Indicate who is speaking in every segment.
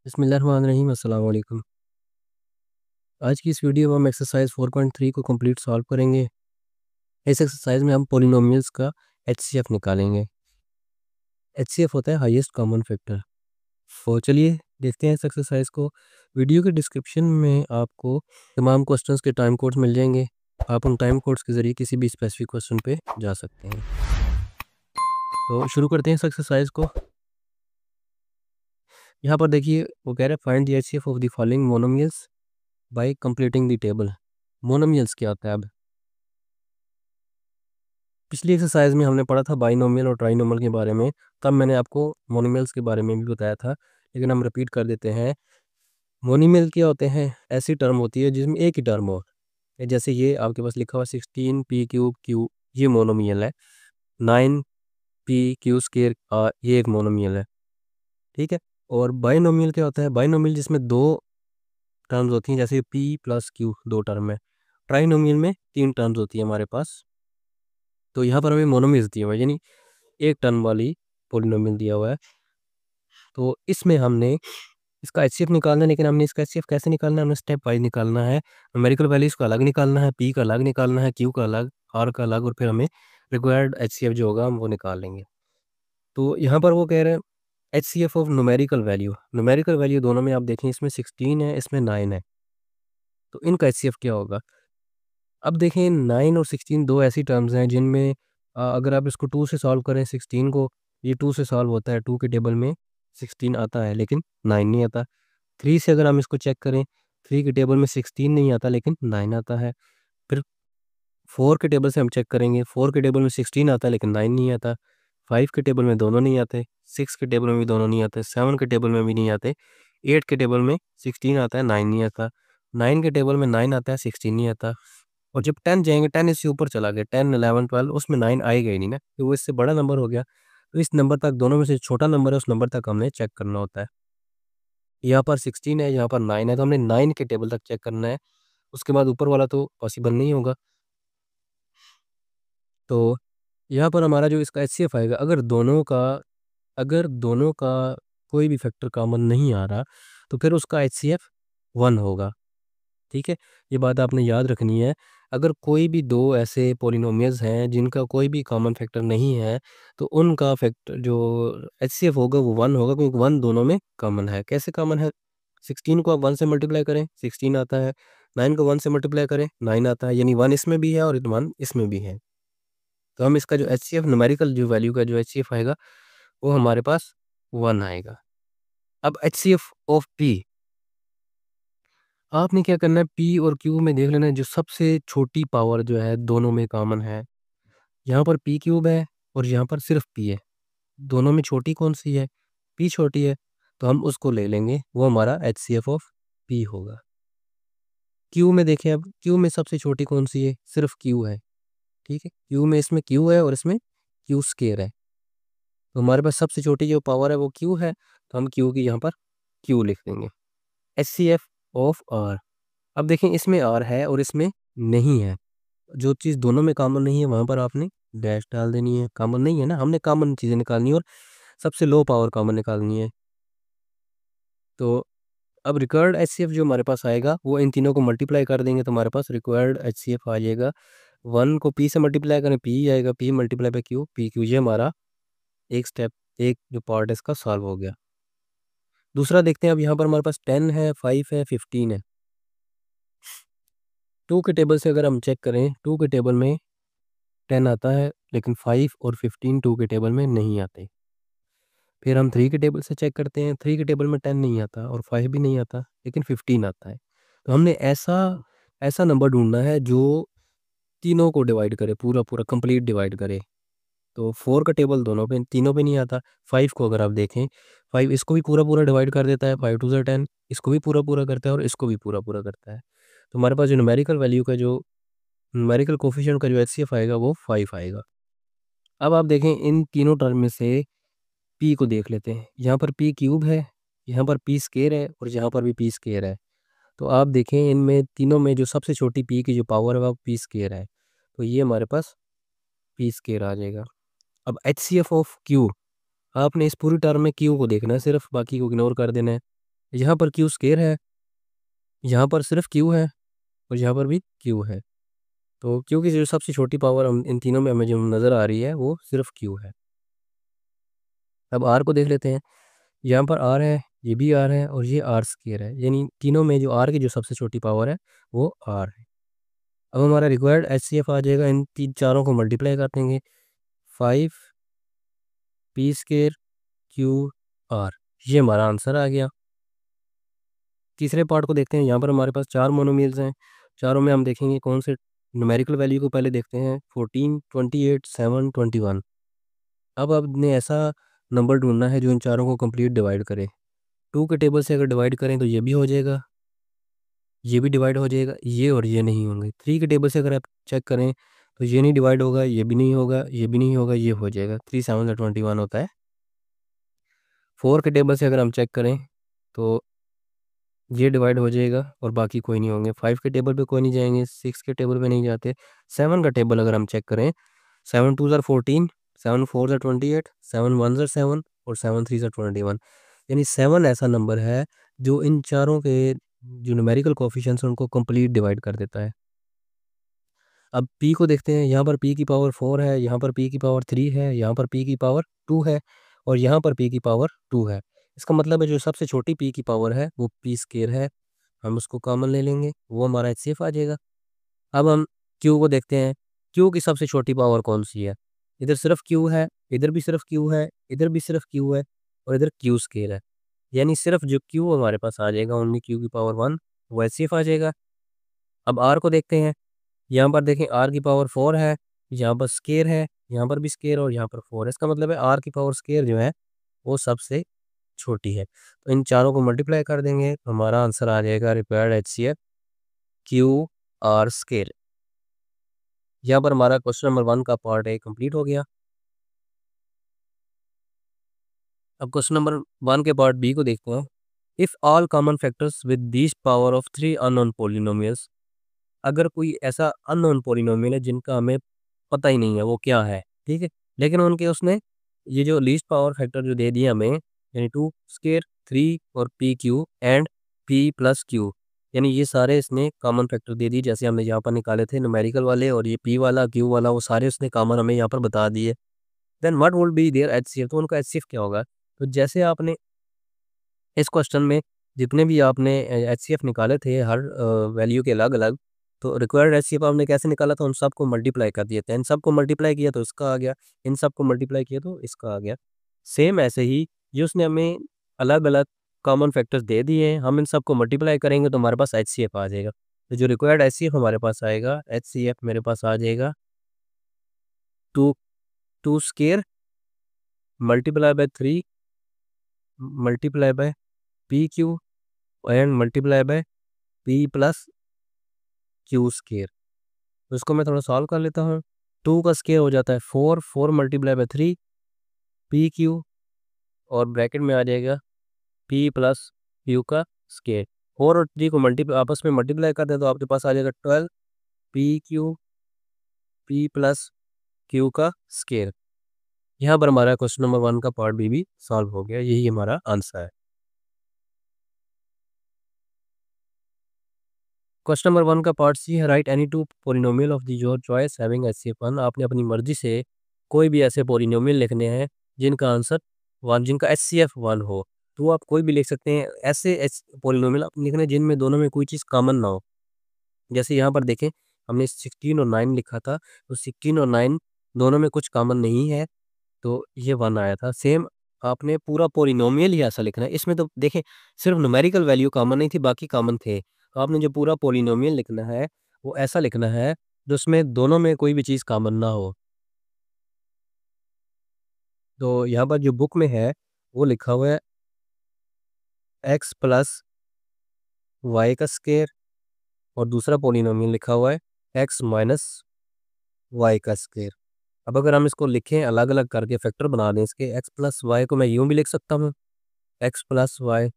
Speaker 1: बिस्मिल्लाहिर्रहमानिर्रहीम अस्सलाम वालेकुम। आज की इस वीडियो में हम एक्सरसाइज 4.3 को कंप्लीट सॉल्व करेंगे। इस एक्सरसाइज में हम पॉलिनोमियल्स का एचसीएफ निकालेंगे। एचसीएफ होता है हाईएस्ट कॉमन फैक्टर। तो चलिए देखते हैं इस एक्सरसाइज को। वीडियो के डिस्क्रिप्शन में आपको तमाम क्वेश्चंस के टाइम कोड्स मिल जाएंगे। आप उन टाइम कोड्स के ज़रिए किसी भी स्पेसिफिक क्वेश्चन पे जा सकते हैं। तो शुरू करते हैं इस एक्सरसाइज को। यहाँ पर देखिए वो कह रहे हैं find the HCF of the following monomials bye completing the table. Monomials क्या होता है? अब पिछली एक्सरसाइज में हमने पढ़ा था बाइनोमियल और ट्राइनोमियल के बारे में, तब मैंने आपको मोनोमियल्स के बारे में भी बताया था, लेकिन हम रिपीट कर देते हैं। मोनोमियल क्या होते हैं? ऐसी टर्म होती है जिसमें एक ही टर्म हो। जैसे ये आपके पास लिखा हुआ 16 पी क्यूब क्यू, ये मोनोमियल है। 9 पी क्यू स्केयर ये एक मोनोमियल है। ठीक है। और बाइनोमियल क्या होता है? बाइनोमियल जिसमें दो टर्म्स होती हैं, जैसे पी प्लस क्यू दो टर्म है। ट्राइनोमियल में तीन टर्म्स होती है हमारे पास। तो यहाँ पर हमें मोनोमियल दिया हुआ है, यानी एक टर्म वाली पोलिनोमियल दिया हुआ है। तो इसमें हमने इसका एचसीएफ निकालना है, लेकिन हमने इसका एचसीएफ कैसे निकालना है? हमें स्टेप वाइज निकालना है। न्यूमेरिकल वैल्यूज का अलग निकालना है, पी का अलग निकालना है, क्यू का अलग, आर का अलग, और फिर हमें रिक्वायर्ड एचसीएफ जो होगा हम वो निकाल लेंगे। तो यहाँ पर वो कह रहे हैं HCF of numerical value. Numerical value दोनों में आप देखें, इसमें 16 है, इसमें 9 है। तो इनका एचसीएफ क्या होगा? अब देखें 9 और 16 दो ऐसी टर्म्स हैं जिनमें अगर आप इसको 2 से सॉल्व करें 16 को, ये 2 से सॉल्व होता है, 2 के टेबल में 16 आता है लेकिन 9 नहीं आता। 3 से अगर हम इसको चेक करें, 3 के टेबल में 16 नहीं आता लेकिन 9 आता है। फिर 4 के टेबल से हम चेक करेंगे, 4 के टेबल में 16 आता है लेकिन 9 नहीं आता। 5 के टेबल में दोनों नहीं आते, 6 के टेबल में भी दोनों नहीं आते, 7 के टेबल में भी नहीं आते। 8 के टेबल में 16 आता है, 9 नहीं आता। 9 के टेबल में 9 आता है, 16 नहीं आता। और जब 10 जाएंगे, 10 इससे ऊपर चला गया, 10 11 12, उसमें 9 आएगा ही नहीं ना, तो वो इससे बड़ा नंबर हो गया। तो इस नंबर तक, दोनों में से छोटा नंबर है, उस नंबर तक हमने चेक करना होता है। यहाँ पर 16 है, यहाँ पर 9 है, तो हमने 9 के टेबल तक चेक करना है। उसके बाद ऊपर वाला तो पॉसिबल नहीं होगा। तो यहाँ पर हमारा जो इसका एचसीएफ आएगा, अगर दोनों का कोई भी फैक्टर कॉमन नहीं आ रहा, तो फिर उसका एचसीएफ 1 होगा। ठीक है, ये बात आपने याद रखनी है। अगर कोई भी दो ऐसे पोलिनोमियल्स हैं जिनका कोई भी कॉमन फैक्टर नहीं है, तो उनका फैक्टर जो एचसीएफ होगा वो 1 होगा, क्योंकि 1 दोनों में कॉमन है। कैसे कॉमन है? 16 को आप 1 से मल्टीप्लाई करें, 16 आता है। 9 को 1 से मल्टीप्लाई करें, 9 आता है, यानी 1 इसमें भी है और 1 इसमें भी है। तो हम इसका जो एचसीएफ न्यूमेरिकल जो वैल्यू का जो एचसीएफ आएगा, वो हमारे पास 1 आएगा। अब एचसीएफ ऑफ पी, आपने क्या करना है, पी और क्यू में देख लेना है जो सबसे छोटी पावर जो है दोनों में कॉमन है। यहाँ पर पी क्यूब है और यहाँ पर सिर्फ पी है। दोनों में छोटी कौन सी है? पी छोटी है, तो हम उसको ले लेंगे, वो हमारा H C F of P होगा। क्यू में देखें, अब क्यू में सबसे छोटी कौन सी है? सिर्फ क्यू है। ठीक है, क्यू में इसमें क्यू है और इसमें क्यू स्केयर है, तो हमारे पास सबसे छोटी जो पावर है वो क्यू है, तो हम क्यू की यहाँ पर क्यू लिख देंगे। H C F of R, अब देखें इसमें आर है और इसमें नहीं है। जो चीज़ दोनों में कॉमन नहीं है वहाँ पर आपने डैश डाल देनी है। कॉमन नहीं है ना, हमने कॉमन चीज़ें निकालनी है और सबसे लो पावर कॉमन निकालनी है। तो अब रिक्वायर्ड एच सी एफ जो हमारे पास आएगा, वो इन तीनों को मल्टीप्लाई कर देंगे, तो हमारे पास रिक्वायर्ड एच सी एफ आ जाएगा। 1 को पी से मल्टीप्लाई करें, पी आएगा, P multiply by Q, P Q, ये हमारा एक स्टेप, एक जो पार्ट है इसका सॉल्व हो गया। दूसरा देखते हैं, अब यहाँ पर हमारे पास 10 है, 5 है, 15 है। 2 के टेबल से अगर हम चेक करें, 2 के टेबल में 10 आता है लेकिन 5 और 15 2 के टेबल में नहीं आते। फिर हम 3 के टेबल से चेक करते हैं, 3 के टेबल में 10 नहीं आता और 5 भी नहीं आता, लेकिन 15 आता है। तो हमने ऐसा ऐसा नंबर ढूंढना है जो तीनों को डिवाइड करे, पूरा पूरा कंप्लीट डिवाइड करे। तो 4 का टेबल दोनों पे, तीनों पे नहीं आता। 5 को अगर आप देखें, 5 इसको भी पूरा पूरा डिवाइड कर देता है, 5 2 ज़ा 10, इसको भी पूरा पूरा करता है और इसको भी पूरा पूरा करता है। तो हमारे पास जो न्यूमेरिकल वैल्यू का जो न्यूमेरिकल कोफिशिएंट का जो एचसीएफ आएगा वो 5 आएगा। अब आप देखें इन तीनों टर्म में से पी को देख लेते हैं। यहाँ पर पी क्यूब है, यहाँ पर पी स्केयर है और यहाँ पर भी पी स्केयर है। तो आप देखें इनमें तीनों में जो सबसे छोटी पी की जो पावर है वो पी स्केयर है, तो ये हमारे पास पी स्केयर आ जाएगा। अब H C F of Q, आपने इस पूरी टर्म में क्यू को देखना है सिर्फ, बाकी को इग्नोर कर देना है। यहाँ पर क्यू स्केयर है, यहाँ पर सिर्फ क्यू है और यहाँ पर भी क्यू है। तो क्यू की जो सबसे छोटी पावर हम इन तीनों में हमें जो नज़र आ रही है वो सिर्फ क्यू है। अब आर को देख लेते हैं। यहाँ पर आर है, ये भी आर है और ये आर स्केयर है, यानी तीनों में जो आर की जो सबसे छोटी पावर है वो आर है। अब हमारा रिक्वायर्ड एच सी एफ आ जाएगा, इन तीन चारों को मल्टीप्लाई कर देंगे, 5 पी स्केयर क्यू आर, ये हमारा आंसर आ गया। तीसरे पार्ट को देखते हैं। यहाँ पर हमारे पास 4 मोनोमियल्स हैं, चारों में हम देखेंगे कौन से न्यूमेरिकल वैल्यू को पहले देखते हैं, 14, 28, 7, 21। अब आपने ऐसा नंबर ढूंढना है जो इन चारों को कंप्लीट डिवाइड करे। 2 के टेबल से अगर डिवाइड करें तो ये भी हो जाएगा, ये भी डिवाइड हो जाएगा, ये और ये नहीं होंगे। 3 के टेबल से अगर आप चेक करें तो ये नहीं डिवाइड होगा, ये भी नहीं होगा, ये भी नहीं होगा, ये हो जाएगा। 3 7 21 होता है। 4 के टेबल से अगर हम चेक करें तो ये डिवाइड हो जाएगा और बाकी कोई नहीं होंगे। 5 के टेबल पे कोई नहीं जाएंगे, 6 के टेबल पे नहीं जाते। 7 का टेबल अगर हम चेक करें, 7 2 14, 7 4 28, 7 1 7 और 7 3 21। यानी 7 ऐसा नंबर है जो इन चारों के जो न्यूमेरिकल कोफिशिएंट्स हैं उनको कंप्लीट डिवाइड कर देता है। अब p को देखते हैं। यहाँ पर p की पावर 4 है, यहाँ पर p की पावर 3 है, यहाँ पर p की पावर 2 है और यहाँ पर p की पावर 2 है। इसका मतलब है जो सबसे छोटी p की पावर है वो p स्केयर है। हम उसको कॉमन ले लेंगे, वो हमारा एचसीएफ आ जाएगा। अब हम q को देखते हैं। q की सबसे छोटी पावर कौन सी है? इधर सिर्फ q है, इधर भी सिर्फ q है, इधर भी सिर्फ q है और इधर q स्केयर है। यानी सिर्फ जो q हमारे पास आ जाएगा, ओनली q की पावर 1, वो एचसीएफ आ जाएगा। अब r को देखते हैं। यहाँ पर देखें r की पावर 4 है, यहाँ पर स्केयर है, यहाँ पर भी स्केयर और यहाँ पर 4 है। इसका मतलब है r की पावर स्केयर जो है वो सबसे छोटी है। तो इन चारों को मल्टीप्लाई कर देंगे तो हमारा आंसर आ जाएगा required HCF Q R square. यहाँ पर हमारा क्वेश्चन नंबर 1 का पार्ट ए कंप्लीट हो गया। अब क्वेश्चन नंबर 1 के पार्ट बी को देखते हैं। If all common factors with this power of 3 unknown polynomials, अगर कोई ऐसा अननोन पॉलिनोमियल है जिनका हमें पता ही नहीं है वो क्या है, ठीक है, लेकिन उनके उसने ये जो लीस्ट पावर फैक्टर जो दे दिए हमें, यानी 2 स्केयर 3 और P Q and P plus Q, यानी ये सारे इसने कॉमन फैक्टर दे दिए जैसे हमने यहाँ पर निकाले थे न्यूमेरिकल वाले, और ये पी वाला क्यू वाला वो सारे उसने कॉमन हमें यहाँ पर बता दिए। Then what would be their HCF, तो उनका एचसीएफ क्या होगा? तो जैसे आपने इस क्वेश्चन में जितने भी आपने एचसीएफ निकाले थे हर वैल्यू के अलग अलग, तो रिक्वायर्ड एचसीएफ आपने कैसे निकाला था? उन सबको मल्टीप्लाई कर दिया था। इन सबको मल्टीप्लाई किया तो इसका आ गया, इन सबको मल्टीप्लाई किया तो इसका आ गया। सेम ऐसे ही ये उसने हमें अलग अलग कॉमन फैक्टर्स दे दिए हैं, हम इन सबको मल्टीप्लाई करेंगे तो हमारे पास एचसीएफ आ जाएगा। तो जो रिक्वायर्ड एचसीएफ हमारे पास आएगा, एचसीएफ मेरे पास आ जाएगा 2 2 square multiply by 3 multiply by P Q and multiply by P plus Q square. तो इसको मैं थोड़ा सॉल्व कर लेता हूँ। 2 का स्केयर हो जाता है 4, 4 मल्टीप्लाई बाय 3 पी क्यू और ब्रैकेट में आ जाएगा पी प्लस क्यू का स्केयर। 4 और 3 को आपस में मल्टीप्लाई कर दें तो आपके पास आ जाएगा 12 P Q P plus Q का स्केयर। यहाँ पर हमारा क्वेश्चन नंबर 1 का पार्ट भी सॉल्व हो गया, यही हमारा आंसर है। क्वेश्चन नंबर 1 का पार्ट सी है, right any two polynomial of the your choice having HCF 1। आपने अपनी मर्जी से कोई भी ऐसे पोलिनोमियल लिखने हैं जिनका आंसर 1, जिनका एचसीएफ 1 हो। तो आप कोई भी लिख सकते हैं। ऐसे पोलिनोमियल आप लिखने जिनमें दोनों में कोई चीज़ कॉमन ना हो। जैसे यहाँ पर देखें, हमने 16 और 9 लिखा था, तो 16 और 9 दोनों में कुछ कॉमन नहीं है, तो ये 1 आया था। सेम आपने पूरा पोलिनोमियल ही ऐसा लिखना है। इसमें तो देखें सिर्फ न्यूमेरिकल वैल्यू कॉमन नहीं थी, बाकी कॉमन थे। तो आपने जो पूरा पोलिनोमियल लिखना है वो ऐसा लिखना है जो उसमें दोनों में कोई भी चीज़ कॉमन ना हो। तो यहाँ पर जो बुक में है वो लिखा हुआ है x प्लस वाई का स्केयर और दूसरा पोलिनोमियल लिखा हुआ है x माइनस वाई का स्केयर। अब अगर हम इसको लिखें अलग अलग करके फैक्टर बना दें इसके, x प्लस वाई को मैं यूँ भी लिख सकता हूँ x प्लस वाई,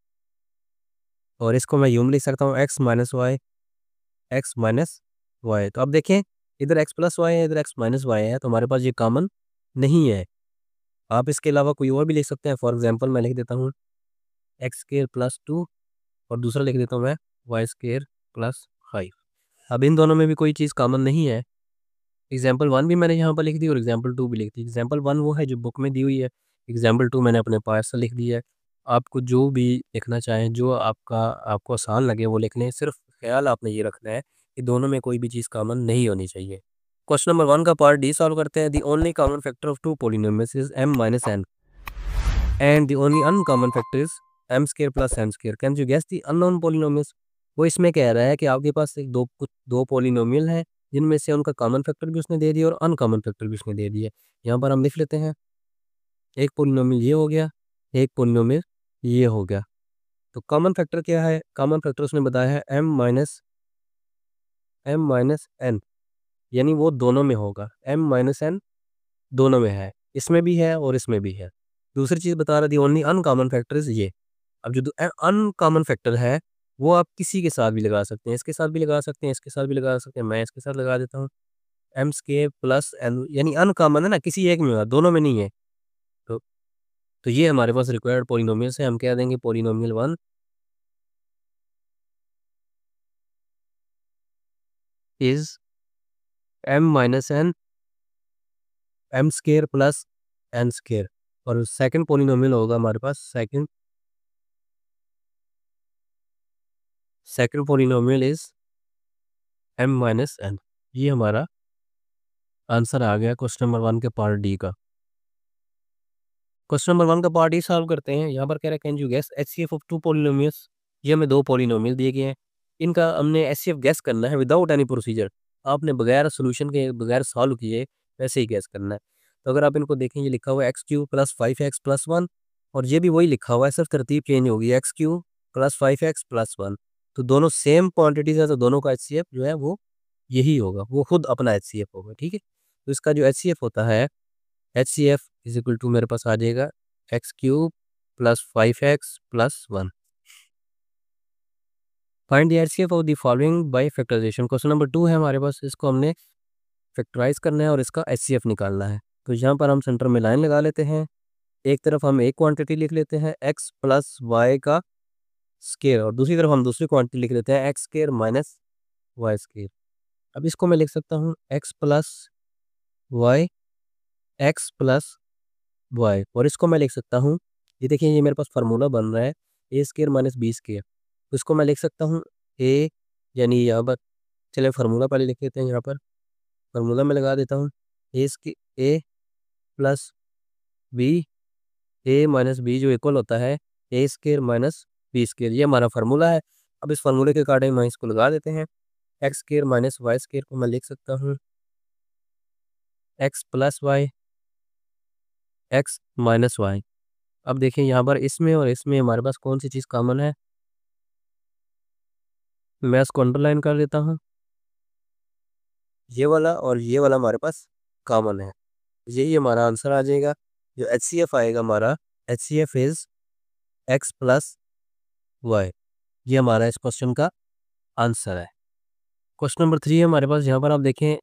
Speaker 1: और इसको मैं यूँ भी लिख सकता हूँ x minus Y, X minus Y. तो अब देखें इधर x प्लस वाई है, इधर x माइनस वाई है, तो हमारे पास ये कॉमन नहीं है। आप इसके अलावा कोई और भी लिख सकते हैं। फॉर एग्जांपल मैं लिख देता हूँ एक्स स्केयर प्लस 2 और दूसरा लिख देता हूँ मैं वाई स्केयर प्लस 5। अब इन दोनों में भी कोई चीज़ कॉमन नहीं है। एग्जाम्पल 1 भी मैंने यहाँ पर लिख दी और एग्जाम्पल 2 भी लिख दी। एग्जाम्पल 1 वो है जो बुक में दी हुई है, एग्जाम्पल 2 मैंने अपने पास से लिख दिया है। आपको जो भी लिखना चाहें, जो आपको आसान लगे वो लिख लें। सिर्फ ख्याल आपने ये रखना है कि दोनों में कोई भी चीज़ कॉमन नहीं होनी चाहिए। क्वेश्चन नंबर 1 का पार्ट डी सॉल्व करते हैं। The only common factor of two polynomials is m minus n and the only uncommon factor is m square plus n square. Can you guess the unknown polynomials. वो इसमें कह रहा है कि आपके पास एक दो पॉलिनोमियल हैं जिनमें से उनका कॉमन फैक्टर भी उसने दे दिया और अनकॉमन फैक्टर भी उसने दे दिया। यहाँ पर हम लिख लेते हैं, एक पॉलिनोमियल ये हो गया, एक पॉलिनोमियल ये हो गया। तो कॉमन फैक्टर क्या है? कॉमन फैक्टर उसने बताया है m-n, यानी वो दोनों में होगा। m-n दोनों में है, इसमें भी है और इसमें भी है। दूसरी चीज़ बता रहा थी ओनली अनकॉमन फैक्टर इज ये। अब जो अनकॉमन फैक्टर है वो आप किसी के साथ भी लगा सकते हैं, इसके साथ भी लगा सकते हैं, इसके साथ भी लगा सकते हैं। मैं इसके साथ लगा देता हूँ, एम स्केयर प्लस एन, यानी अनकॉमन है ना, किसी एक में होगा, दोनों में नहीं है। तो तो ये हमारे पास रिक्वायर्ड पोलिनोमियल्स है। हम कह देंगे polynomial 1 is m minus N, M square plus N square. और सेकंड पोलिनोमियल होगा हमारे पास, second polynomial is m minus n. ये हमारा आंसर आ गया क्वेश्चन नंबर 1 के पार्ट डी का। क्वेश्चन नंबर 1 का पार्ट डी सॉल्व करते हैं। यहाँ पर कह रहा है can you guess HCF of two polynomials. ये हमें दो पॉलिनोमियल दिए गए हैं, इनका हमने एचसीएफ गेस करना है विदाउट एनी प्रोसीजर। आपने बगैर सोल्यूशन के, बगैर सॉल्व किए वैसे ही गेस करना है। तो अगर आप इनको देखें, ये लिखा हुआ है x Q plus 5x plus 1, और ये भी वही लिखा हुआ है, सिर्फ तरतीब चेंज होगी, x Q plus 5x plus 1। तो दोनों सेम क्वान्टिटीज है, तो दोनों का एचसीएफ जो है वो यही होगा, वो खुद अपना एचसीएफ होगा। ठीक है, तो इसका जो एचसीएफ होता है, H C F is equal to मेरे पास आ जाएगा X cube plus 5x plus 1। Find the H C F of the following by factorization. Question number 2 है हमारे पास, इसको हमने फैक्टराइज करना है और इसका एच सी एफ निकालना है। तो यहाँ पर हम सेंटर में लाइन लगा लेते हैं। एक तरफ हम एक क्वांटिटी लिख लेते हैं x प्लस वाई का स्केयर, और दूसरी तरफ हम दूसरी क्वांटिटी लिख लेते हैं X square minus Y square. अब इसको मैं लिख सकता हूँ x plus Y, X plus Y, और इसको मैं लिख सकता हूँ, ये देखिए ये मेरे पास फार्मूला बन रहा है a square minus B square. तो इसको मैं लिख सकता हूँ ए, यानी यहाँ पर, चले फार्मूला पहले लिख लेते हैं। यहाँ पर फार्मूला में लगा देता हूँ A plus B, A minus B जो इक्वल होता है a square minus B square. ये हमारा फार्मूला है। अब इस फार्मूले के अकॉर्डिंग हम इसको लगा देते हैं। X square minus Y square को मैं लिख सकता हूँ X plus Y, X minus Y. अब देखिए यहाँ पर इसमें और इसमें हमारे पास कौन सी चीज़ कॉमन है, मैं इसको अंडरलाइन कर देता हूँ। ये वाला और ये वाला हमारे पास कॉमन है, यही हमारा आंसर आ जाएगा। जो एच सी एफ आएगा हमारा, H C F is X plus Y. ये हमारा इस क्वेश्चन का आंसर है। क्वेश्चन नंबर 3 है हमारे पास। यहाँ पर आप देखें,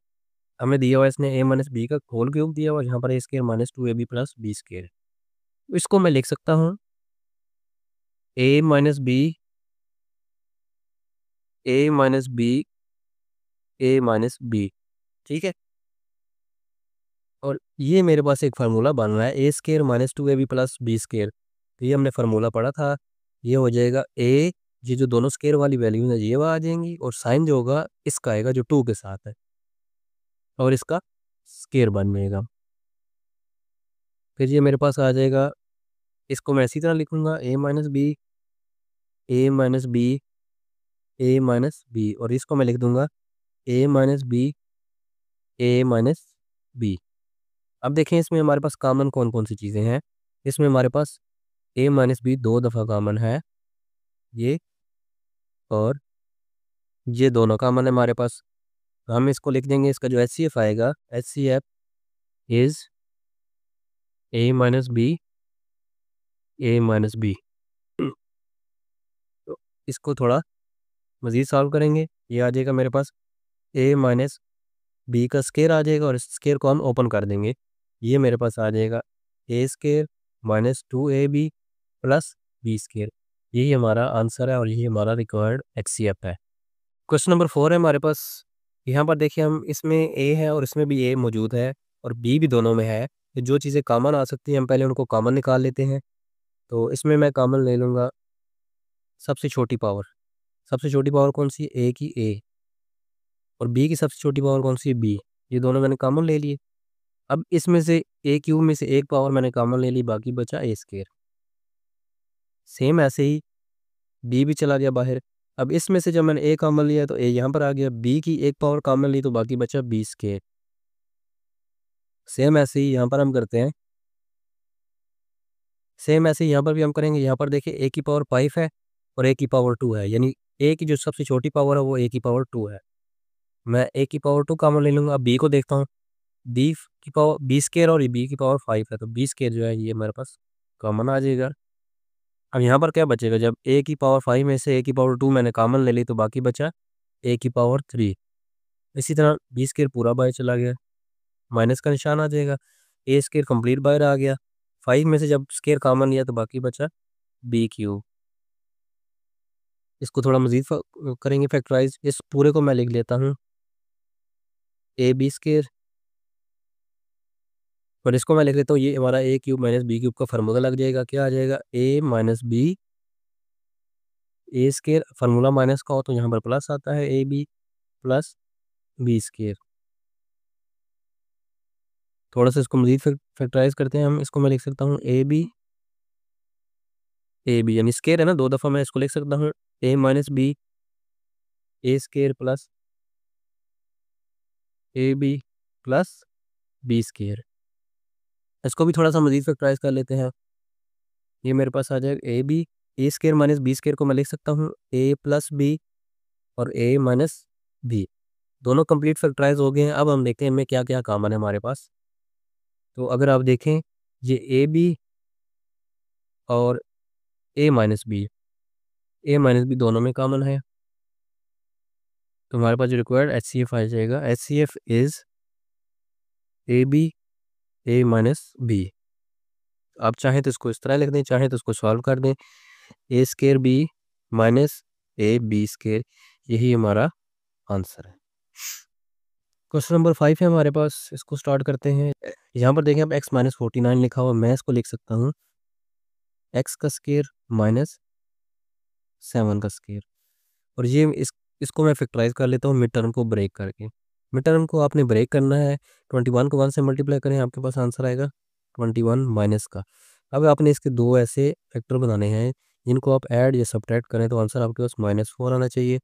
Speaker 1: हमें दिया हुआ है इसने ए माइनस बी का होल क्यूब दिया हुआ है, यहाँ पर a square minus 2ab plus b square. इसको मैं लिख सकता हूँ a minus B, A minus B, A minus b. ठीक है, और ये मेरे पास एक फार्मूला बन रहा है a square minus 2ab plus b square. तो ये हमने फार्मूला पढ़ा था, ये हो जाएगा ए, ये जो दोनों स्केयर वाली वैल्यू है ये वहाँ आ जाएंगी, और साइन जो होगा इसका आएगा जो 2 के साथ है, और इसका स्केयर बन जाएगा। फिर ये मेरे पास आ जाएगा, इसको मैं इसी तरह लिखूंगा ए माइनस बी, ए माइनस बी, ए माइनस बी, और इसको मैं लिख दूंगा ए माइनस बी, ए माइनस बी। अब देखें इसमें हमारे पास कॉमन कौन कौन सी चीज़ें हैं। इसमें हमारे पास ए माइनस बी 2 दफ़ा कॉमन है, ये और ये दोनों कॉमन है हमारे पास। हम इसको लिख देंगे, इसका जो एच सी एफ आएगा, H C F is A minus B, A minus B. तो इसको थोड़ा मज़ीद सॉल्व करेंगे, ये आ जाएगा मेरे पास ए माइनस बी का स्केयर आ जाएगा, और इस स्केयर को हम ओपन कर देंगे, ये मेरे पास आ जाएगा a square minus 2ab plus b square. यही हमारा आंसर है और यही हमारा रिक्वायर्ड HCF है। क्वेश्चन नंबर 4 है हमारे पास। यहाँ पर देखिए हम इसमें ए है और इसमें भी ए मौजूद है और बी भी दोनों में है। तो जो चीज़ें कॉमन आ सकती हैं हम पहले उनको कॉमन निकाल लेते हैं। तो इसमें मैं कॉमन ले लूँगा सबसे छोटी पावर। सबसे छोटी पावर कौन सी है? ए की ए, और बी की सबसे छोटी पावर कौन सी है? बी। ये दोनों मैंने कॉमन ले लिए। अब इसमें से ए क्यूब में से एक पावर मैंने कॉमन ले ली, बाकी बचा ए स्क्वायर। सेम ऐसे ही बी भी चला गया बाहर। अब इसमें से जब मैंने ए कॉमन लिया तो ए यहाँ पर आ गया, बी की एक पावर कॉमन ली तो बाकी बचा बी स्क्वायर। सेम ऐसे ही यहाँ पर हम करते हैं, सेम ऐसे ही यहाँ पर भी हम करेंगे। यहाँ पर देखिए ए की पावर 5 है और ए की पावर 2 है, यानी ए की जो सबसे छोटी पावर है वो ए की पावर 2 है। मैं ए की पावर 2 कॉमन ले लूँगा। अब बी को देखता हूँ, बी की पावर बी स्क्वायर और बी की पावर 5 है, तो बी स्क्वायर जो है ये मेरे पास कॉमन आ जाएगा। अब यहाँ पर क्या बचेगा? जब ए की पावर 5 में से ए की पावर 2 मैंने कॉमन ले ली तो बाकी बचा ए की पावर 3। इसी तरह बी स्क्वायर पूरा बाहर चला गया, माइनस का निशान आ जाएगा। ए स्क्वायर कंप्लीट बाहर आ गया। 5 में से जब स्क्वायर कॉमन लिया तो बाकी बचा बी क्यूब। इसको थोड़ा मजीद करेंगे फैक्टराइज। इस पूरे को मैं लिख लेता हूँ ए बी स्क्वायर, और इसको मैं लिख लेता हूँ ये हमारा A cube minus B cube का फार्मूला लग जाएगा। क्या आ जाएगा? A minus B A square. Formula minus का हो तो यहाँ पर प्लस आता है, A B plus B square. थोड़ा सा इसको मजीद फैक्टराइज करते हैं हम। इसको मैं लिख सकता हूँ ए बी यानी स्क्वायर है ना, दो दफ़ा मैं इसको लिख सकता हूँ a minus B A square plus a B plus B square. इसको भी थोड़ा सा मजीद फैक्टराइज कर लेते हैं। ये मेरे पास आ जाएगा A B A square minus B square को मैं लिख सकता हूँ ए प्लस बी और ए माइनस बी। दोनों कंप्लीट फैक्टराइज हो गए हैं। अब हम देखते हैं इनमें क्या क्या कॉमन है हमारे पास। तो अगर आप देखें ये ए बी और ए माइनस बी दोनों में कॉमन है, तो हमारे पास जो रिक्वायर्ड HCF आ जाएगा, HCF is A B A minus B. आप चाहें तो इसको इस तरह लिख दें, चाहें तो इसको सॉल्व कर दें, a square b minus a b square. यही हमारा आंसर है। क्वेश्चन नंबर 5 है हमारे पास, इसको स्टार्ट करते हैं। यहाँ पर देखें अब x माइनस 49 लिखा हुआ, मैं इसको लिख सकता हूँ x का स्क्वायर माइनस 7 का स्क्वायर। और ये इसको मैं फैक्टराइज कर लेता हूँ मिड टर्म को ब्रेक करके। मिड टर्म को आपने ब्रेक करना है, 21 को 1 से मल्टीप्लाई करें, आपके पास आंसर आएगा 21 माइनस का। अब आपने इसके दो ऐसे फैक्टर बनाने हैं जिनको आप ऐड या सब्ट्रैक्ट करें तो आंसर आपके पास -4 आना चाहिए।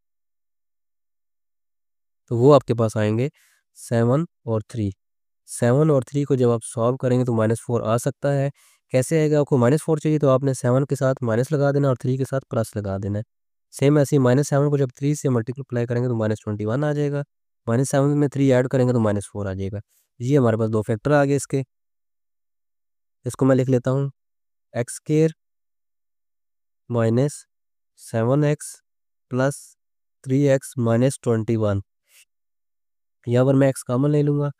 Speaker 1: तो वो आपके पास आएंगे 7 और 3। 7 और 3 को जब आप सॉल्व करेंगे तो -4 आ सकता है। कैसे आएगा? आपको -4 चाहिए तो आपने 7 के साथ माइनस लगा देना और 3 के साथ प्लस लगा देना है। सेम ऐसे ही -7 को जब 3 से मल्टीप्लाई करेंगे तो -21 आ जाएगा। -7 में 3 ऐड करेंगे तो -4 आ जाएगा। ये हमारे पास दो फैक्टर आ गए इसके। इसको मैं लिख लेता हूँ x square minus 7x plus 3x minus 21। यहाँ पर मैं x कॉमन ले लूँगा,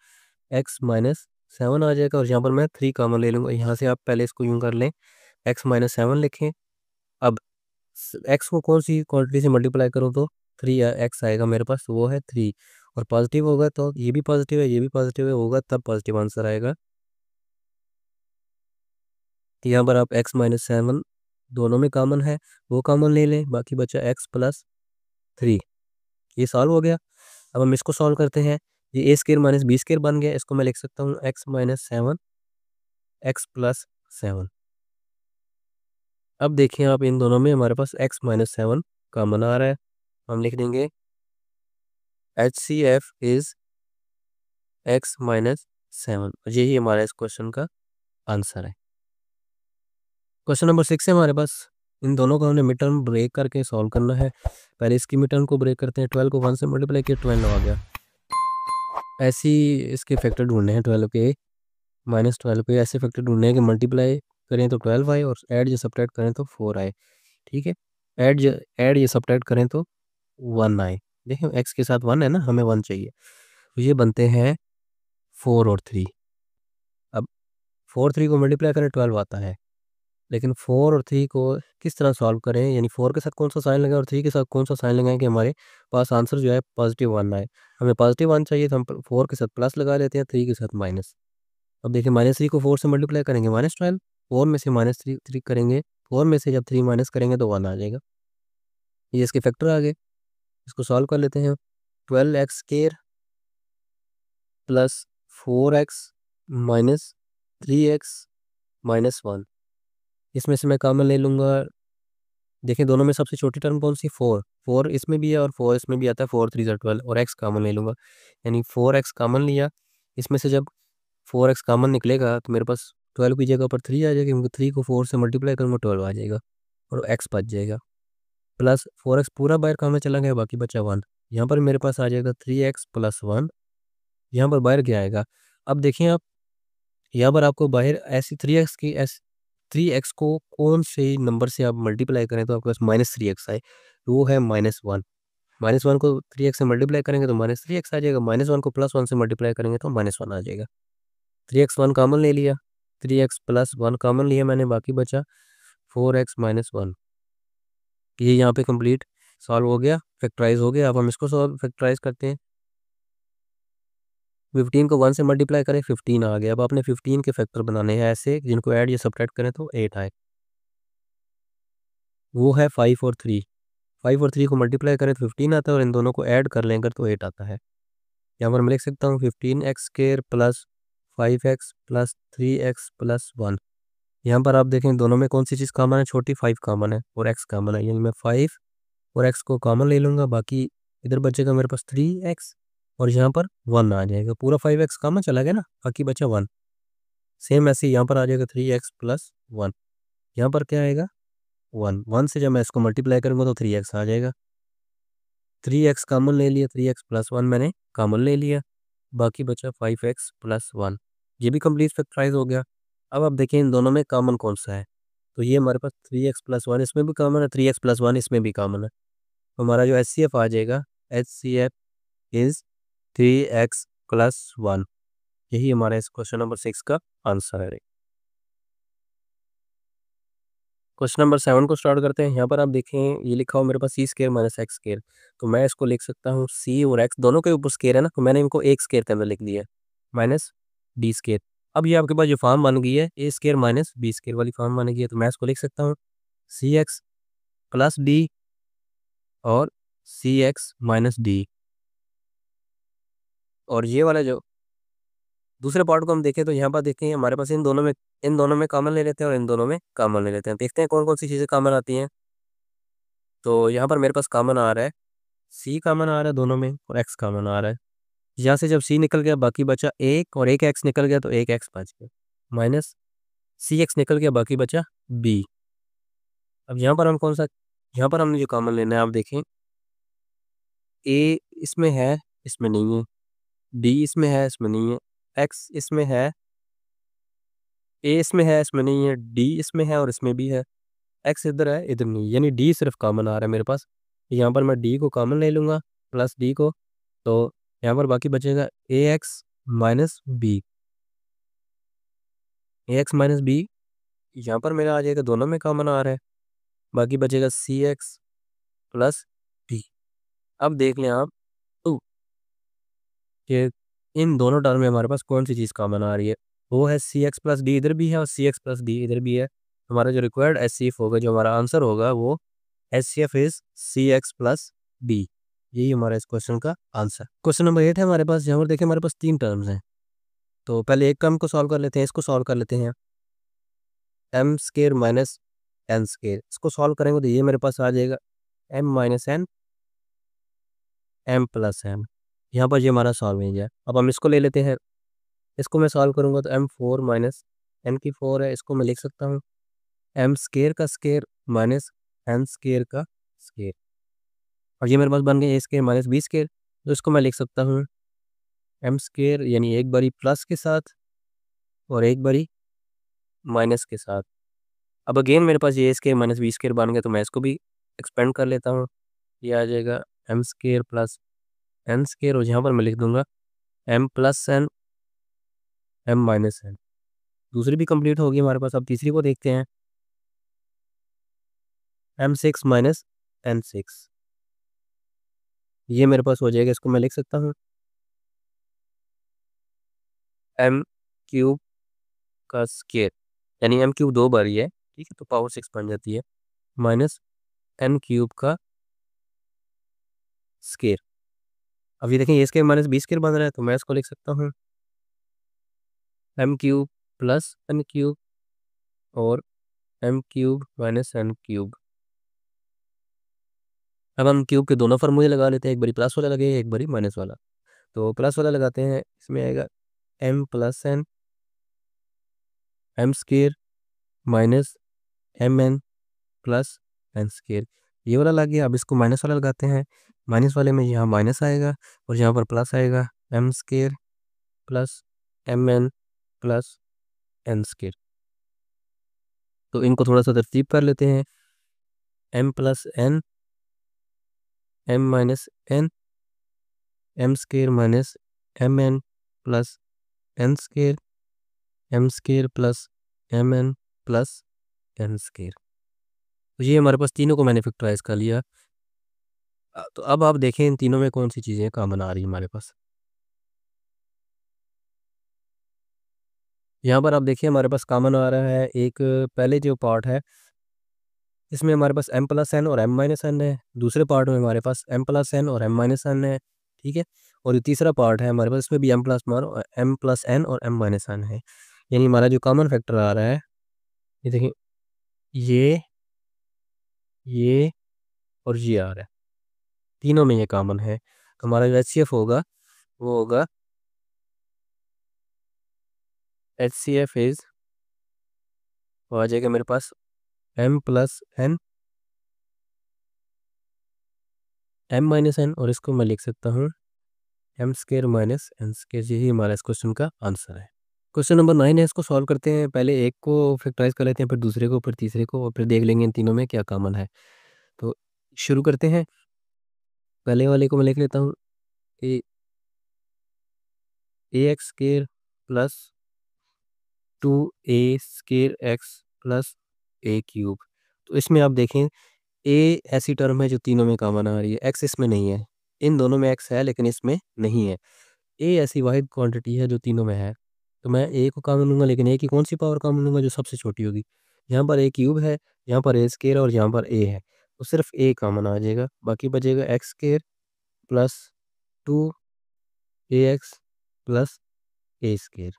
Speaker 1: x माइनस 7 आ जाएगा और यहाँ पर मैं 3 कॉमन ले लूँगा। यहाँ से आप पहले इसको यूँ कर लें, x माइनस 7 लिखें। अब x को कौन सी क्वांटिटी से मल्टीप्लाई करूँ तो 3x आएगा मेरे पास, वो है 3। और पॉजिटिव होगा तो ये भी पॉजिटिव है, ये भी पॉजिटिव है, होगा तब पॉजिटिव आंसर आएगा। यहाँ पर आप x माइनस 7 दोनों में कॉमन है, वो कॉमन ले लें, बाकी बचा x प्लस 3। ये सॉल्व हो गया। अब हम इसको सॉल्व करते हैं। ये ए स्क्वायर माइनस बी स्क्वायर बन गया। इसको मैं लिख सकता हूँ x माइनस 7 x प्लस 7। अब देखिए आप इन दोनों में हमारे पास x माइनस 7 कॉमन आ रहा है। हम लिख देंगे HCF इज x माइनस 7। यही हमारा इस क्वेश्चन का आंसर है। क्वेश्चन नंबर 6 है हमारे पास। इन दोनों को हमने मिड टर्म ब्रेक करके सॉल्व करना है। पहले इसकी मिड टर्म को ब्रेक करते हैं। 12 को 1 से मल्टीप्लाई किया 12 आ गया। ऐसे ही इसके फैक्टर ढूंढने हैं, 12 के -12 पे ऐसे फैक्टर ढूंढने हैं कि मल्टीप्लाई करें तो 12 आए और ऐड या सब्ट्रैक्ट करें तो 4 आए। ठीक है, ऐड या सब्ट्रैक्ट करें तो 1 आए। देखें x के साथ 1 है ना, हमें 1 चाहिए, तो ये बनते हैं 4 और 3। अब 4 3 को मल्टीप्लाई करें 12 आता है, लेकिन 4 और 3 को किस तरह सॉल्व करें, यानी 4 के साथ कौन सा साइन लगाएं और 3 के साथ कौन सा साइन लगाएं कि हमारे पास आंसर जो है पॉजिटिव 1 आए। हमें पॉजिटिव 1 चाहिए तो हम 4 के साथ प्लस लगा लेते हैं, 3 के साथ माइनस। अब देखिए -3 को 4 से मल्टीप्लाई करेंगे -12, 4 में से -3 करेंगे, 4 में से जब 3 माइनस करेंगे तो 1 आ जाएगा। ये इसके फैक्टर आ गए, इसको सॉल्व कर लेते हैं। 12x square plus 4x minus 3x minus 1, इसमें से मैं कॉमन ले लूँगा। देखिए दोनों में सबसे छोटी टर्म कौन सी, 4, 4 इसमें भी है और 4 इसमें भी आता है, 4 3 12 और x कॉमन ले लूँगा, यानी 4x कॉमन लिया। इसमें से जब 4x कॉमन निकलेगा तो मेरे पास 12 की जगह पर 3 आ जाएगी, क्योंकि 3 को 4 से मल्टीप्लाई करूँगा 12 आ जाएगा और x बच जाएगा। प्लस 4x पूरा बाहर कहाँ में चला गया, बाकी बचा 1। यहाँ पर मेरे पास आ जाएगा 3x प्लस 1, यहाँ पर बाहर क्या आएगा। अब देखिए आप यहाँ पर आपको बाहर ऐसी 3x की 3x को कौन से नंबर से आप मल्टीप्लाई करें तो आपके पास -3x आए, तो वो है -1। -1 को 3x से मल्टीप्लाई करेंगे तो -3x आ जाएगा, -1 को +1 से मल्टीप्लाई करेंगे तो -1 आ जाएगा। 3x 1 कॉमन ले लिया, 3x प्लस 1 कॉमन लिया मैंने, बाकी बचा 4x माइनस 1। ये यहाँ पे कंप्लीट सॉल्व हो गया, फैक्टराइज हो गया। अब हम इसको सॉल्व फैक्टराइज करते हैं। 15 को 1 से मल्टीप्लाई करें, 15 आ गया। अब आपने 15 के फैक्टर बनाने हैं ऐसे जिनको ऐड या सब्ट्रैक्ट करें तो 8 आए, वो है 5 और 3। 5 और 3 को मल्टीप्लाई करें तो 15 आता है और इन दोनों को ऐड कर लेंगे तो 8 आता है। यहाँ पर मैं लिख सकता हूँ 15x square plus 5x plus 3x plus 1। यहाँ पर आप देखें दोनों में कौन सी चीज़ कॉमन है, छोटी 5 कॉमन है और x कॉमन है, यानी मैं 5 और x को कॉमन ले लूँगा, बाकी इधर बचेगा मेरे पास 3x और यहाँ पर 1 आ जाएगा। पूरा 5x कॉमन चला गया ना, बाकी बचा 1। सेम ऐसे यहाँ पर आ जाएगा 3x प्लस 1, यहाँ पर क्या आएगा 1। 1 से जब मैं इसको मल्टीप्लाई करूँगा तो 3x आ जाएगा। 3x कॉमन ले लिया, 3x प्लस 1 मैंने कॉमन ले लिया, बाकी बचा 5x प्लस 1। ये भी कंप्लीट फैक्टराइज हो गया। अब आप देखें इन दोनों में कॉमन कौन सा है, तो ये हमारे पास 3x प्लस 1 इसमें भी कॉमन है, 3x प्लस 1 इसमें भी कॉमन है। तो हमारा जो HCF आ जाएगा, HCF इज़ 3x प्लस 1। यही हमारा इस क्वेश्चन नंबर 6 का आंसर है। क्वेश्चन नंबर 7 को स्टार्ट करते हैं। यहाँ पर आप देखें ये लिखा हो मेरे पास सी स्केयर माइनस एक्स स्केयर, तो मैं इसको लिख सकता हूँ सी और एक्स दोनों के ऊपर स्केयर है ना, तो मैंने इनको एक स्केयर के अंदर लिख दिया माइनस डी स्केयर। अब ये आपके पास जो फॉर्म बन गई है a square minus B square वाली फॉर्म बन गई है, तो मैं इसको लिख सकता हूँ सी एक्स प्लस डी और सी एक्स माइनस डी। और ये वाला जो दूसरे पार्ट को हम देखें तो यहाँ पर देखें हमारे पास इन दोनों में कॉमन ले लेते हैं और इन दोनों में कॉमन ले लेते हैं। देखते हैं कौन कौन सी चीज़ें कॉमन आती हैं। तो यहाँ पर मेरे पास कॉमन आ रहा है सी कॉमन आ रहा है दोनों में और एक्स कॉमन आ रहा है। यहाँ से जब सी निकल गया बाकी बचा एक और एक एक्स निकल गया तो एक एक्स बच गया, माइनस सी एक्स निकल गया बाकी बचा बी। अब यहाँ पर हम कौन सा, यहाँ पर हमने जो कॉमन लेना है आप देखें ए इसमें है इसमें नहीं है, डी इसमें है इसमें नहीं है, एक्स इसमें है, ए इसमें है इसमें नहीं है, डी इसमें है और इसमें भी है, एक्स इधर है इधर नहीं, यानी डी सिर्फ कॉमन आ रहा है मेरे पास। यहाँ पर मैं डी को कॉमन ले लूँगा प्लस डी को, तो यहाँ पर बाकी बचेगा ए एक्स माइनस बी, ए एक्स माइनस बी यहाँ पर मेरा आ जाएगा, दोनों में कॉमन आ रहा है, बाकी बचेगा सी एक्स प्लस डी। अब देख लें आप तो कि इन दोनों टर्म में हमारे पास कौन सी चीज़ कॉमन आ रही है, वो है सी एक्स प्लस डी इधर भी है और सी एक्स प्लस डी इधर भी है। हमारा जो रिक्वायर्ड एच सी एफ होगा, जो हमारा आंसर होगा वो H C F is C X plus D. यही हमारा इस क्वेश्चन का आंसर। क्वेश्चन नंबर 8 है हमारे पास, जहाँ पर देखें हमारे पास 3 टर्म्स हैं। तो पहले एक टर्म को सॉल्व कर लेते हैं, इसको सॉल्व कर लेते हैं M square minus N square. इसको सॉल्व करेंगे तो ये मेरे पास आ जाएगा M minus N M plus M. यहाँ पर ये हमारा सॉल्व है। अब हम इसको ले लेते हैं, इसको मैं सॉल्व करूँगा तो एम 4 माइनस एन की 4 है, इसको मैं लिख सकता हूँ एम स्केयर का स्केयर माइनस एन स्केयर का स्केयर। और ये मेरे पास बन गया ए स्केयर माइनस बी स्केयर, तो इसको मैं लिख सकता हूँ एम स्केयर यानी एक बारी प्लस के साथ और एक बारी माइनस के साथ। अब अगेन मेरे पास ये ए स्केयर माइनस बी स्केयर बन गया, तो मैं इसको भी एक्सपेंड कर लेता हूँ। ये आ जाएगा M square plus N square और यहाँ पर मैं लिख दूंगा M plus N M minus N. दूसरी भी कंप्लीट होगी हमारे पास। अब तीसरी को देखते हैं। m6 माइनस n6, ये मेरे पास हो जाएगा। इसको मैं लिख सकता हूँ m क्यूब का स्केयर, यानी m क्यूब 2 बार ही है, ठीक है, तो पावर 6 बन जाती है, माइनस n क्यूब का स्केयर। अब ये देखें, ये स्केयर माइनस बी स्केयर बन रहा है, तो मैं इसको लिख सकता हूँ m cube plus n cube और m cube minus n cube. अब हम क्यूब के दोनों फार्मूले लगा लेते हैं, एक बारी प्लस वाला लगेगा, एक बारी माइनस वाला। तो प्लस वाला लगाते हैं, इसमें आएगा m plus n m square minus M N plus N square, ये वाला लग गया। अब इसको माइनस वाला लगाते हैं, माइनस वाले में यहाँ माइनस आएगा और यहाँ पर प्लस आएगा, M square plus M N plus N square. तो इनको थोड़ा सा तरतीब कर लेते हैं, M plus N, M minus N, M square minus M N plus N square, M square plus M N plus N square. तो ये हमारे पास तीनों को मैंने फैक्टराइज कर लिया। तो अब आप देखें इन तीनों में कौन सी चीज़ें कॉमन आ रही है हमारे पास। यहाँ पर आप देखिए हमारे पास कॉमन आ रहा है एक, पहले जो पार्ट है इसमें हमारे पास m प्लस एन और m माइनस एन है, दूसरे पार्ट में हमारे पास m प्लस एन और m माइनस एन है, ठीक है। और ये तीसरा पार्ट है हमारे पास, इसमें भी m प्लस एन और m माइनस एन है। यानी हमारा जो कॉमन फैक्टर आ रहा है, ये देखिए, ये और ये आ रहा है, तीनों में ये कॉमन है। तो हमारा जो HCF होगा वो होगा HCF इज, वो आ जाएगा मेरे पास m plus N, m minus N, और इसको मैं लिख सकता हूँ m square minus n square. यही हमारा इस क्वेश्चन का आंसर है। क्वेश्चन नंबर 9 है, इसको सॉल्व करते हैं। पहले एक को फैक्टराइज कर लेते हैं, फिर दूसरे को, फिर तीसरे को, और फिर देख लेंगे इन तीनों में क्या कॉमन है। तो शुरू करते हैं। पहले वाले को मैं लिख लेता हूँ, a x square plus 2a square x plus a cube. तो इसमें आप देखें ए ऐसी टर्म है जो तीनों में कॉमन आ रही है, एक्स इसमें नहीं है। इन दोनों में एक्स है लेकिन इसमें नहीं है। ए ऐसी वाहिद क्वांटिटी है जो तीनों में है, तो मैं ए को कॉमन लूँगा, लेकिन ए की कौन सी पावर कॉमन लूँगा, जो सबसे छोटी होगी। यहाँ पर ए क्यूब है, यहाँ पर ए स्केयर और यहाँ पर ए है, तो सिर्फ ए कॉमन आ जाएगा, बाकी बचेगा x square plus 2ax plus a square.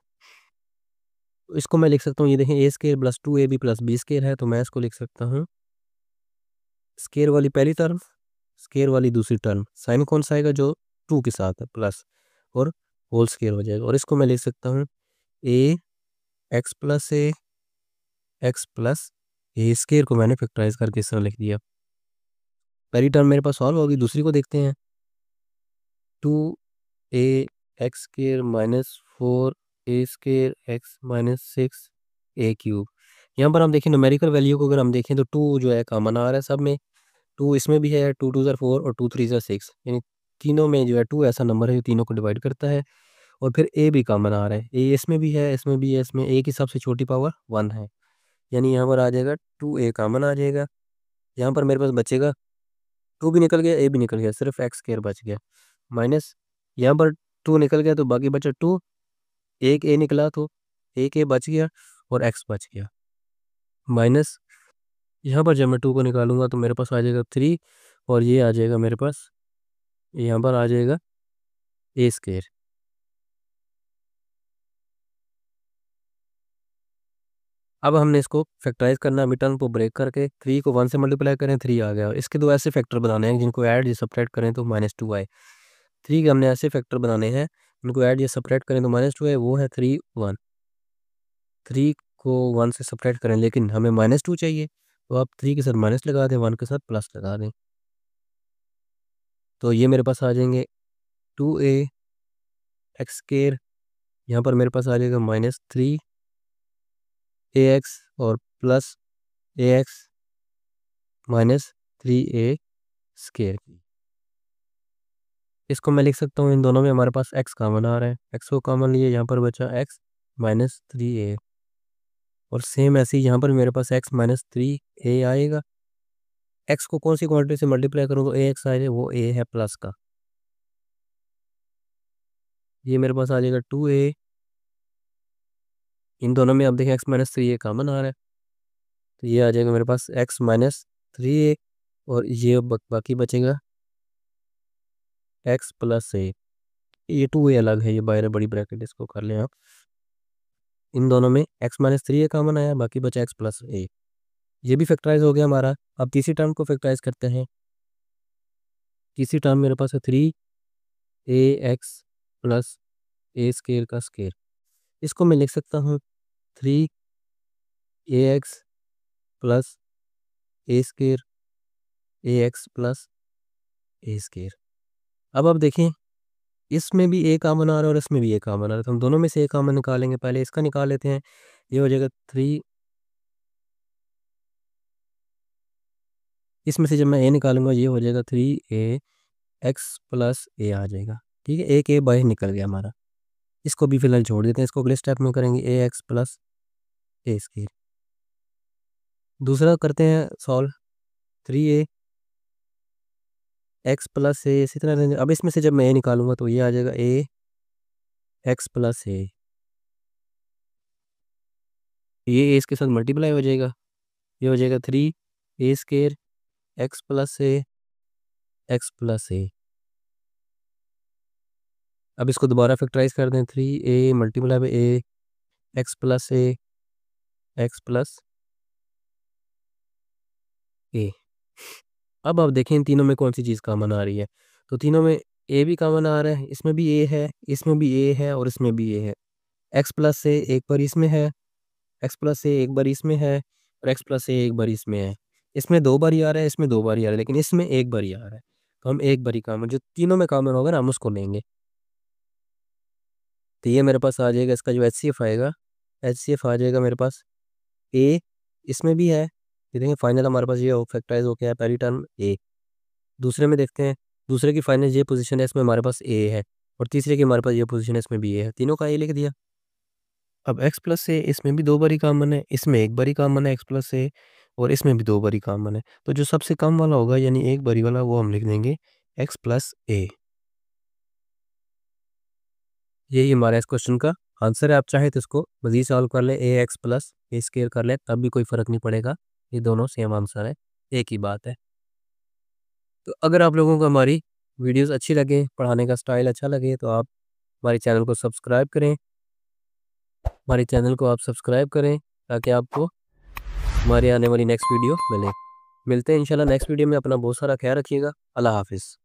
Speaker 1: तो इसको मैं लिख सकता हूँ, ये देखें, a square plus 2ab plus b square है, तो मैं इसको लिख सकता हूँ स्केयर वाली पहली टर्म, स्केयर वाली दूसरी टर्म, साइन कौन सा आएगा, जो 2 के साथ है, प्लस, और होल स्केयर हो जाएगा। और इसको मैं लिख सकता हूँ a x plus a x plus a square को मैंने फैक्टराइज करके इस तरह लिख दिया। पहली टर्म मेरे पास सॉल्व होगी, दूसरी को देखते हैं। 2a x square minus 4a square x minus 6a cube. यहाँ पर हम देखें न्यूमेरिकल वैल्यू को, अगर हम देखें तो 2 जो है कॉमन आ रहा है सब में, 2 इसमें भी है, 2 2 ज़र 4 और 2 3 ज़र 6, यानी तीनों में जो है 2 ऐसा नंबर है जो तीनों को डिवाइड करता है। और फिर ए भी कॉमन आ रहा है, ए इसमें भी है, इसमें भी है, इसमें ए की सबसे छोटी पावर 1 है, यानी यहाँ पर आ जाएगा 2a कॉमन आ जाएगा। यहाँ पर मेरे पास बचेगा 2 भी निकल गया, ए भी निकल गया, सिर्फ एक्स स्क्वायर बच गया, माइनस यहाँ पर 2 निकल गया तो बाकी बचा 2, एक ए निकला तो एक ए बच गया और एक्स बच गया, माइनस यहाँ पर जब मैं 2 को निकालूंगा तो मेरे पास आ जाएगा 3, और ये आ जाएगा मेरे पास, यहाँ पर आ जाएगा ए स्क्वायर। अब हमने इसको फैक्टराइज करना है, मिड टर्म को ब्रेक करके 3 को 1 से मल्टीप्लाई करें, 3 आ गया। इसके दो ऐसे फैक्टर बनाने हैं जिनको ऐड या सब्ट्रैक्ट करें तो -2 आए। 3 के हमने ऐसे फैक्टर बनाने हैं उनको ऐड या सब्ट्रैक्ट करें तो -2 आए, वो है 3 1। 3 को 1 से सब्ट्रैक्ट करें लेकिन हमें -2 चाहिए, तो आप 3 के साथ माइनस लगा दें, 1 के साथ प्लस लगा दें, तो ये मेरे पास आ जाएंगे 2a एक्स स्केयर, यहाँ पर मेरे पास आ जाएगा -3ax और प्लस ax -3a स्केयर। इसको मैं लिख सकता हूँ, इन दोनों में हमारे पास x कॉमन आ रहा है, x को कॉमन लिए, यहाँ पर बचा x -3a, और सेम ऐसे ही यहाँ पर मेरे पास x -3a आएगा, एक्स को कौन सी क्वांटिटी से मल्टीप्लाई करूँ तो ए एक्स आ जाए, वो ए है प्लस का। ये मेरे पास आ जाएगा 2a। इन दोनों में अब देखें एक्स माइनस 3a कॉमन आ रहा है, तो ये आ जाएगा मेरे पास एक्स माइनस 3a। और ये बाकी बचेगा एक्स प्लस ए। ये 2a अलग है, ये बाहर बड़ी ब्रैकेट, इसको कर लें आप। इन दोनों में एक्स माइनस 3a कॉमन आया, बाकी बचा एक्स प्लस ए। ये भी फैक्टराइज हो गया हमारा। अब तीसरी टर्म को फैक्टराइज करते हैं। तीसरी टर्म मेरे पास है 3ax प्लस ए स्केयर का स्केयर। इसको मैं लिख सकता हूँ 3ax plus a square ax plus a square. अब आप देखें, इसमें भी ए कॉमन आ रहा है और इसमें भी ए कॉमन आ रहा है, तो हम दोनों में से ए कॉमन निकालेंगे। पहले इसका निकाल लेते हैं। ये हो जाएगा 3, इसमें से जब मैं ए निकालूंगा ये हो जाएगा 3ax प्लस ए आ जाएगा। ठीक है, एक ए बाहर निकल गया हमारा। इसको भी फिलहाल छोड़ देते हैं, इसको अगले स्टेप में करेंगे ए एक्स प्लस ए स्केयर। दूसरा करते हैं सॉल्व। 3a एक्स प्लस ए इसी तरह रहेंगे। अब इसमें से जब मैं ए निकालूंगा तो ये आ जाएगा ए एक्स प्लस ए। ये ए इसके साथ मल्टीप्लाई हो जाएगा, ये हो जाएगा 3a square x plus a x plus a. अब इसको दोबारा फैक्टराइज कर दें। 3a multiply by a x plus a x plus a. अब आप देखें इन तीनों में कौन सी चीज़ कॉमन आ रही है, तो तीनों में ए भी कॉमन आ रहा है। इसमें भी ए है, इसमें भी ए है और इसमें भी ए है। एक्स प्लस ए एक बार इसमें है, एक्स प्लस ए एक बार इसमें है और एक्स प्लस ए एक बार इसमें है। इसमें दो बार ही आ रहा है, इसमें दो बार ही आ रहा है, लेकिन इसमें एक बार ही आ रहा है। तो हम एक बार ही कॉमन, जो तीनों में कॉमन होगा ना, हम उसको लेंगे। तो ये मेरे पास आ जाएगा, इसका जो एचसीएफ आएगा, एचसीएफ आ जाएगा मेरे पास ए, इसमें भी है। ये देखें फाइनल हमारे पास ये हो फैक्टराइज हो गया है, पहली टर्म ए। दूसरे में देखते हैं, दूसरे की फाइनल ये पोजीशन है, इसमें हमारे पास ए है। और तीसरे की हमारे पास ये पोजीशन है, इसमें भी ए है। तीनों का ए लिख दिया। अब एक्स प्लस ए इसमें भी दो बारी कॉमन है, इसमें एक बारी कॉमन है एक्स प्लस ए, और इसमें भी दो बारी कॉमन है। तो जो सबसे कम वाला होगा यानी एक बारी वाला, वो हम लिख देंगे एक्स प्लस ए। यही हमारा इस क्वेश्चन का आंसर है। आप चाहे तो इसको मजीद सॉल्व कर लें, ए एक्स प्लस ए स्केयर कर लें, तब भी कोई फ़र्क नहीं पड़ेगा। ये दोनों सेम आंसर है, एक ही बात है। तो अगर आप लोगों को हमारी वीडियोस अच्छी लगे, पढ़ाने का स्टाइल अच्छा लगे, तो आप हमारे चैनल को सब्सक्राइब करें। हमारे चैनल को आप सब्सक्राइब करें ताकि आपको हमारे आने वाली नेक्स्ट वीडियो मिले। मिलते हैं इंशाल्लाह नेक्स्ट वीडियो में। अपना बहुत सारा ख्याल रखिएगा। अल्लाह हाफिज़।